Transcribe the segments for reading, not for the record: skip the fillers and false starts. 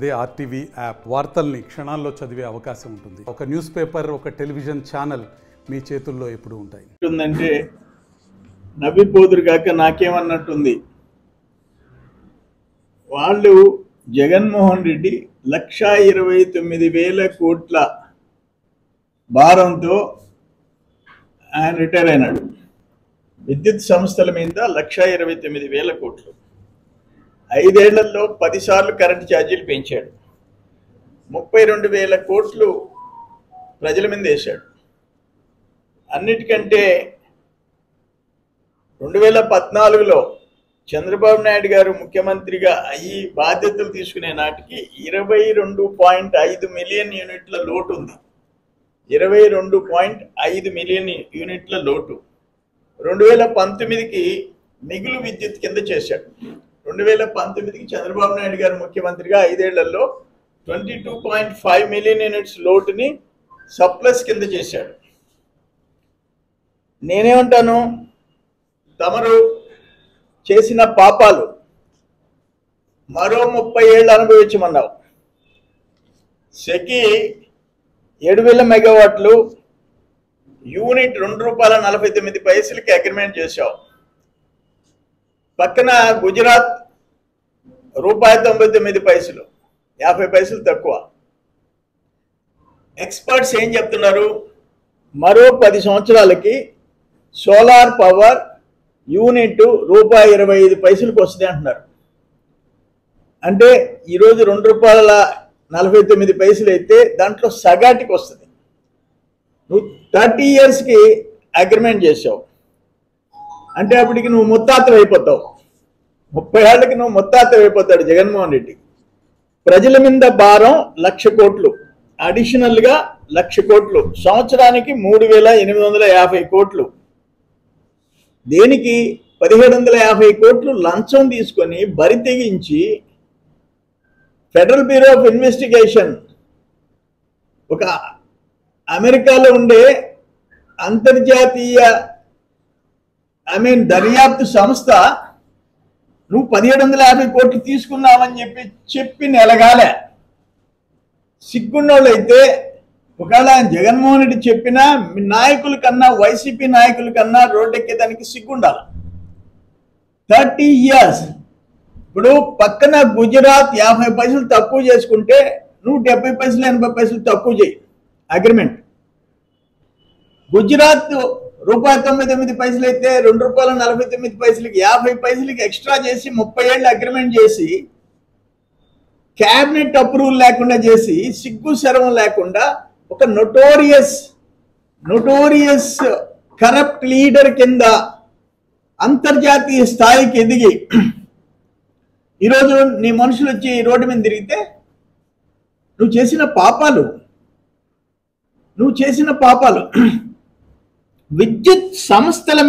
అదే RTV app వార్తల్ని క్షణాల్లో చదివే అవకాశం ఉంటుంది. ఒక న్యూస్ పేపర్, ఒక టెలివిజన్ ఛానల్ మీ చేతుల్లో ఎప్పుడు ఉంటాయి. అంటే నవ్విపోదురు కాక నాకేమన్నట్టుంది. వాళ్ళు జగన్మోహన్ రెడ్డి 1,29,000 కోట్ల భారంతో ఆయన రిటైర్ అయినాడు. విద్యుత్ సంస్థల మీద 1,29,000 కోట్లు. 5 ఏళ్లలో 10 సార్లు కరెంటు ఛార్జీలు పెంచాడు. 32,000 కోట్లు ప్రజల మీద వేశాడు. అన్నిటికంటే 2014లో చంద్రబాబు నాయుడు గారు ముఖ్యమంత్రిగా అయ్యి బాధ్యతలు తీసుకునే నాటికి 22.5 మిలియన్ యూనిట్ల లోటు ఉంది. 22.5 మిలియన్ యూనిట్ల లోటు 2019కి మిగులు విద్యుత్ కింద చేశాడు. 2019కి చంద్రబాబు నాయుడు గారు ముఖ్యమంత్రిగా 5 ఏళ్లలో 22.5 మిలియన్ యూనిట్స్ లోటుని సప్లస్ కింద చేశాడు. నేనేమంటాను, తమరు చేసిన పాపాలు మరో 30 ఏళ్ళు అనుభవించమన్నావు. సెకి 7,000 మెగావాట్లు యూనిట్ ₹2.49కి అగ్రిమెంట్ చేశావు. పక్కన గుజరాత్ ₹1.99, 50 పైసలు తక్కువ. ఎక్స్పర్ట్స్ ఏం చెప్తున్నారు, మరో 10 సంవత్సరాలకి సోలార్ పవర్ యూనిట్ ₹1.25కి వస్తుంది అంటున్నారు. అంటే ఈరోజు ₹2.49 అయితే దాంట్లో సగాటికి వస్తుంది. నువ్వు 30 ఇయర్స్కి అగ్రిమెంట్ చేసావు అంటే అప్పటికి నువ్వు ముత్తాతలు అయిపోతావు. 30 ఏళ్ళకి నువ్వు ముత్తాతలు అయిపోతాడు జగన్మోహన్ రెడ్డి. ప్రజల మీద భారం 1,00,000 కోట్లు, అడిషనల్గా 1,00,000 కోట్లు, సంవత్సరానికి 3,850 కోట్లు. దేనికి 1,750 కోట్లు లంచం తీసుకొని బరి తెగించి ఫెడరల్ బ్యూరో ఆఫ్ ఇన్వెస్టిగేషన్, ఒక అమెరికాలో ఉండే అంతర్జాతీయ దర్యాప్తు సంస్థ నువ్వు 1,750 కోట్లు తీసుకున్నావని చెప్పి నెలగాలే. సిగ్గున్నోళ్ళు అయితే ఒకవేళ జగన్మోహన్ రెడ్డి చెప్పినా నాయకుల కన్నా, వైసీపీ నాయకుల కన్నా రోడ్డెక్కేదానికి సిగ్గుండాలి. 30 ఇయర్స్. ఇప్పుడు పక్కన గుజరాత్ 50 పైసలు తక్కువ చేసుకుంటే నువ్వు 70 పైసలు 80 పైసలు తక్కువ చేయి అగ్రిమెంట్. గుజరాత్ ₹1.99 అయితే ₹2.49కి 50 పైసలకి ఎక్స్ట్రా చేసి 30 ఏళ్ళు అగ్రిమెంట్ చేసి క్యాబినెట్ అప్రూవల్ లేకుండా చేసి సిగ్గు శరం లేకుండా ఒక నోటోరియస్ కరప్ట్ లీడర్ కింద అంతర్జాతీయ స్థాయికి ఎదిగి ఈరోజు నీ మనుషులు వచ్చి రోడ్డు మీద తిరిగితే నువ్వు చేసిన పాపాలు విద్యుత్ సంస్థల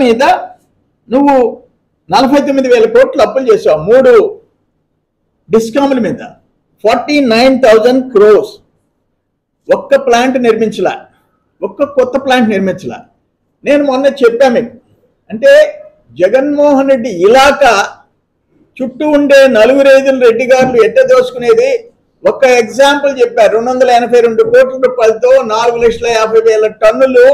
మీద నువ్వు 49,000 కోట్లు అప్పులు చేసావు. 3 డిస్కామ్ల మీద 49,000 crores. ఒక్క ప్లాంట్ నిర్మించలా, ఒక్క కొత్త ప్లాంట్ నిర్మించలా. నేను మొన్న చెప్పా మీకు, అంటే జగన్మోహన్ రెడ్డి ఇలాకా చుట్టూ ఉండే 4 రెడ్డి గారులు ఎట్ట దోసుకునేది ఒక ఎగ్జాంపుల్ చెప్పారు. 282 కోట్ల రూపాయలతో 4,50,000 టన్నులు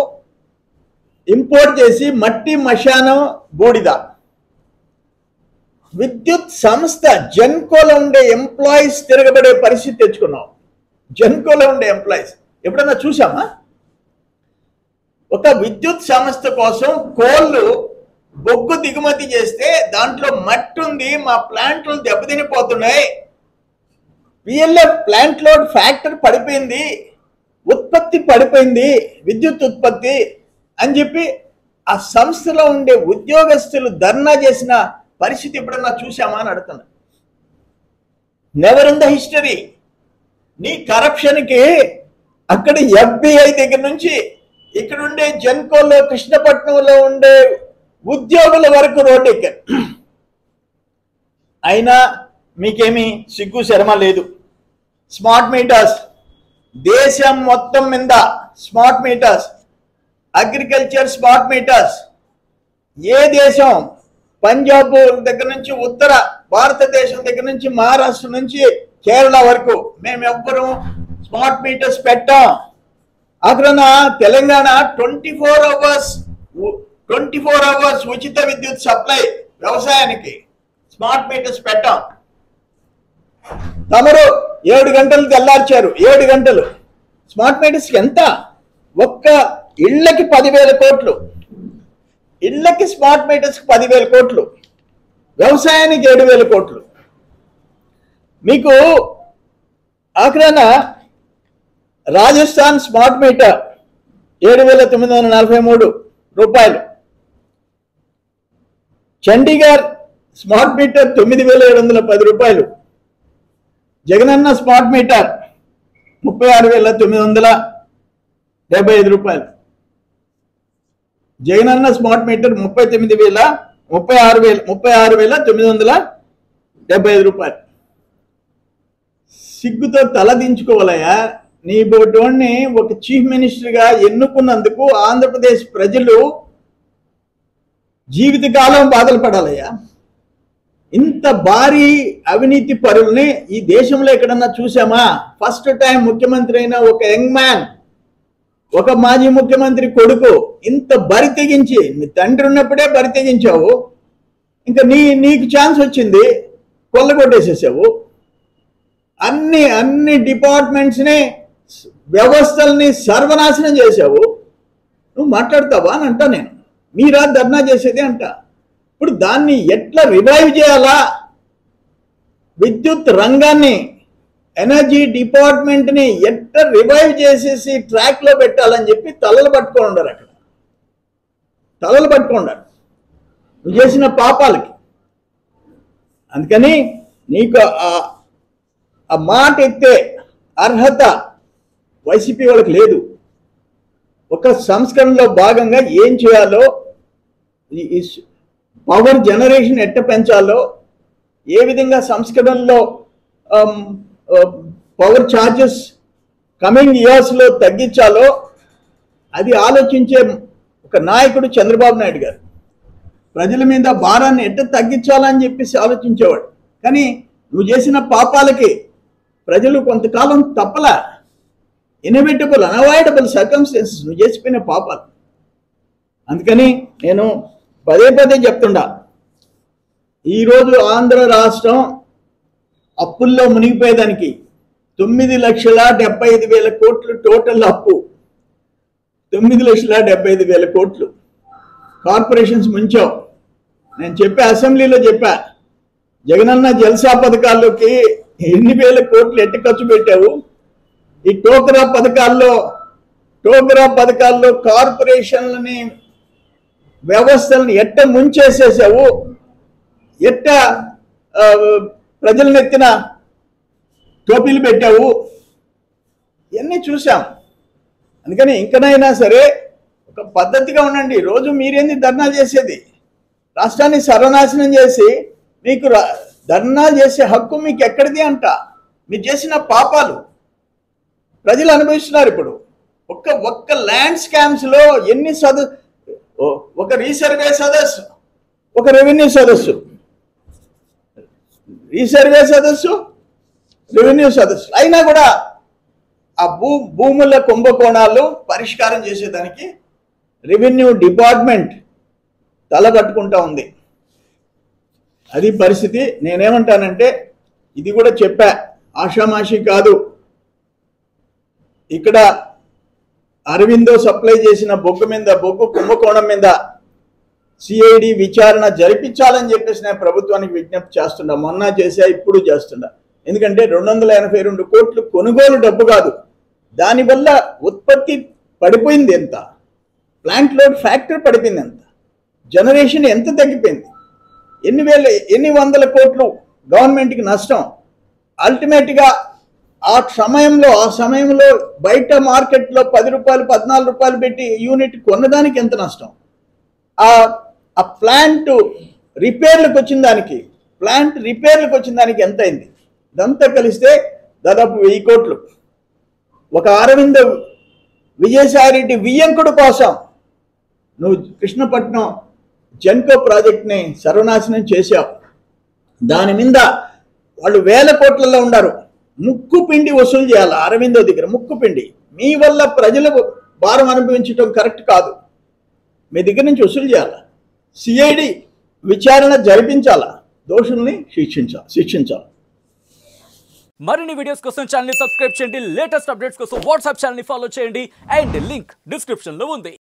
ఇంపోర్ట్ చేసి మట్టి, మశానం, బూడిద. విద్యుత్ సంస్థ జెన్కోలో ఉండే ఎంప్లాయీస్ తిరగబడే పరిస్థితి తెచ్చుకున్నాం. జెన్కోలో ఉండే ఎంప్లాయీస్ ఎప్పుడన్నా చూసామా? ఒక విద్యుత్ సంస్థ కోసం కోళ్ళు బొగ్గు దిగుమతి చేస్తే దాంట్లో మట్టి ఉంది, మా ప్లాంట్లు దెబ్బతినిపోతున్నాయి, పిఎల్ఎఫ్ ప్లాంట్ లోడ్ ఫ్యాక్టర్ పడిపోయింది, ఉత్పత్తి పడిపోయింది, విద్యుత్ ఉత్పత్తి అని చెప్పి ఆ సంస్థలో ఉండే ఉద్యోగస్తులు ధర్నా చేసిన పరిస్థితి ఎప్పుడన్నా చూసామా అని అడుగుతున్నా. Never in the history. నీ కరప్షన్కి అక్కడ FBI దగ్గర నుంచి ఇక్కడ ఉండే జెన్కోలో, కృష్ణపట్నంలో ఉండే ఉద్యోగుల వరకు రోడ్డు ఎక్కారు. అయినా మీకేమీ సిగ్గు శర్మ లేదు. స్మార్ట్ మీటర్స్ దేశం మొత్తం మీద, smart meters, agriculture smart meters ఏ దేశం పంజాబ్ దగ్గర నుంచి ఉత్తర భారతదేశం దగ్గర నుంచి మహారాష్ట్ర నుంచి కేరళ వరకు మేమెవ్వరూ స్మార్ట్ మీటర్స్ పెట్టాం. అక్కడ తెలంగాణ 24 అవర్స్ ఉచిత విద్యుత్ సప్లై వ్యవసాయానికి స్మార్ట్ మీటర్స్ పెట్టాం. తమరు 7 గంటలు తెల్లార్చారు. 7 గంటలు స్మార్ట్ మీటర్స్ ఎంత? ఒక్క ఇళ్ళకి 10,000 కోట్లు, ఇళ్ళకి స్మార్ట్ మీటర్స్కి 10,000 కోట్లు, వ్యవసాయానికి 7,000 కోట్లు. మీకు ఆఖరాన రాజస్థాన్ స్మార్ట్ మీటర్ 7,943 రూపాయలు, చండీగఢ్ స్మార్ట్ మీటర్ 9,710 రూపాయలు, జగనన్న స్మార్ట్ మీటర్ 36,975 రూపాయలు, జగనన్న స్మార్ట్ మీటర్ 36,975 రూపాయలు. సిగ్గుతో తలదించుకోవాలయ్యా. నీ బోటోని ఒక చీఫ్ మినిస్టర్గా ఎన్నుకున్నందుకు ఆంధ్రప్రదేశ్ ప్రజలు జీవితకాలం బాధలు పడాలయ్యా. ఇంత భారీ అవినీతి పరుల్ని ఈ దేశంలో ఎక్కడన్నా చూసామా? ఫస్ట్ టైం ముఖ్యమంత్రి అయిన ఒక యంగ్ మ్యాన్, ఒక మాజీ ముఖ్యమంత్రి కొడుకు ఇంత బరి తెగించి, నీ తండ్రి ఉన్నప్పుడే బరి తెగించావు, ఇంకా నీకు ఛాన్స్ వచ్చింది, కొల్లగొట్టేసేసావు. అన్ని డిపార్ట్మెంట్స్ని, వ్యవస్థల్ని సర్వనాశనం చేశావు. నువ్వు మాట్లాడతావా అని అంటా నేను. మీరా ధర్నా చేసేది అంట. ఇప్పుడు దాన్ని ఎట్లా రివైవ్ చేయాలా? విద్యుత్ రంగాన్ని, ఎనర్జీ డిపార్ట్మెంట్ని ఎట్లా రివైవ్ చేసేసి ట్రాక్లో పెట్టాలని చెప్పి తలలు పట్టుకొని ఉండరు. అక్కడ తలలు పట్టుకున్నారు నువ్వు చేసిన పాపాలకి. అందుకని నీకు ఆ మాట ఎత్తే అర్హత వైసీపీ వాళ్ళకి లేదు. ఒక సంస్కరణలో భాగంగా ఏం చేయాలో, పవర్ జనరేషన్ ఎట్ట పెంచాలో, ఏ విధంగా సంస్కరణలో పవర్ ఛార్జెస్ కమింగ్ ఇయర్స్లో తగ్గించాలో అది ఆలోచించే ఒక నాయకుడు చంద్రబాబు నాయుడు గారు. ప్రజల మీద భారాన్ని ఎట్ట తగ్గించాలని చెప్పేసి ఆలోచించేవాడు. కానీ నువ్వు చేసిన పాపాలకి ప్రజలు కొంతకాలం తప్పలా. ఇన్ఎవిటబుల్, అన్అవాయిడబుల్ సర్కమ్స్టెన్సెస్ నువ్వు చేసిపోయిన పాపాలు. అందుకని నేను పదే చెప్తుండా, ఈరోజు ఆంధ్ర రాష్ట్రం అప్పుల్లో మునిగిపోయేదానికి 9,75,000 కోట్లు టోటల్ అప్పు. 9,75,000 కోట్లు కార్పొరేషన్స్ ముంచావు. నేను అసెంబ్లీలో చెప్పా, జగనన్న జల్సా పథకాల్లోకి ఎన్ని వేల కోట్లు ఎట్టి ఖర్చు పెట్టావు? ఈ టోకరా పథకాల్లో కార్పొరేషన్లని, వ్యవస్థలను ఎట్ట ముంచేసేసావు? ఎట్ట ప్రజలను ఎత్తిన టోపీలు పెట్టావు? ఇవన్నీ చూసాం. అందుకని ఇంకనైనా సరే ఒక పద్ధతిగా ఉండండి. రోజు మీరేంది ధర్నా చేసేది? రాష్ట్రాన్ని సర్వనాశనం చేసి మీకు ధర్నా చేసే హక్కు మీకు ఎక్కడిది అంట. మీరు చేసిన పాపాలు ప్రజలు అనుభవిస్తున్నారు. ఇప్పుడు ఒక్క ల్యాండ్ స్కామ్స్లో ఎన్ని ఒక రీసర్వే సదస్సు, ఒక రెవెన్యూ సదస్సు, రీసర్వే సదస్సు, రెవెన్యూ సదస్సు అయినా కూడా ఆ భూముల కుంభకోణాలు పరిష్కారం చేసేదానికి రెవెన్యూ డిపార్ట్మెంట్ తలపట్టుకుంటా ఉంది. అది పరిస్థితి. నేనేమంటానంటే, ఇది కూడా చెప్పా, ఆషామాషి కాదు. ఇక్కడ అరవిందో సప్లై చేసిన బొగ్గు కుంభకోణం మీద సిఐడి విచారణ జరిపించాలని చెప్పేసి నేను ప్రభుత్వానికి విజ్ఞప్తి చేస్తున్నా. మొన్న చేసా, ఇప్పుడు చేస్తున్నా. ఎందుకంటే 282 కోట్లు కొనుగోలు డబ్బు కాదు, దానివల్ల ఉత్పత్తి పడిపోయింది ఎంత, ప్లాంట్ లోడ్ ఫ్యాక్టరీ పడిపోయింది ఎంత, జనరేషన్ ఎంత తగ్గిపోయింది, ఎన్ని వందల కోట్లు గవర్నమెంట్కి నష్టం. అల్టిమేట్గా ఆ సమయంలో బయట మార్కెట్లో 10 రూపాయలు 14 రూపాయలు పెట్టి యూనిట్ కొన్నదానికి ఎంత నష్టం, ఆ ప్లాంట్ రిపేర్లకు వచ్చిన దానికి ఎంత అయింది? ఇదంతా కలిస్తే దాదాపు 1000 కోట్లు. ఒక అరవింద విజయసాయిరెడ్డి వియ్యంకుడు కోసం నువ్వు కృష్ణపట్నం జెన్కో ప్రాజెక్ట్ని సర్వనాశనం చేశావు. దాని మీద వాళ్ళు వేల కోట్లలో ఉన్నారు. ముక్కు పిండి వసూలు చేయాలి అరవిందో దగ్గర, ముక్కు పిండి. మీ వల్ల ప్రజలు భారం అనుభవించడం కరెక్ట్ కాదు. మీ దగ్గర నుంచి వసూలు చేయాలి. సిఐడి విచారణ జరిపించాలా, దోషుల్ని శిక్షించాలి. మరిన్ని వీడియోస్ కోసం ఛానల్ ని సబ్స్క్రైబ్ చేయండి. లేటెస్ట్ అప్డేట్స్ కోసం వాట్సాప్ ఛానల్ ని ఫాలో చేయండి. అండ్ లింక్ డిస్క్రిప్షన్ లో ఉంది.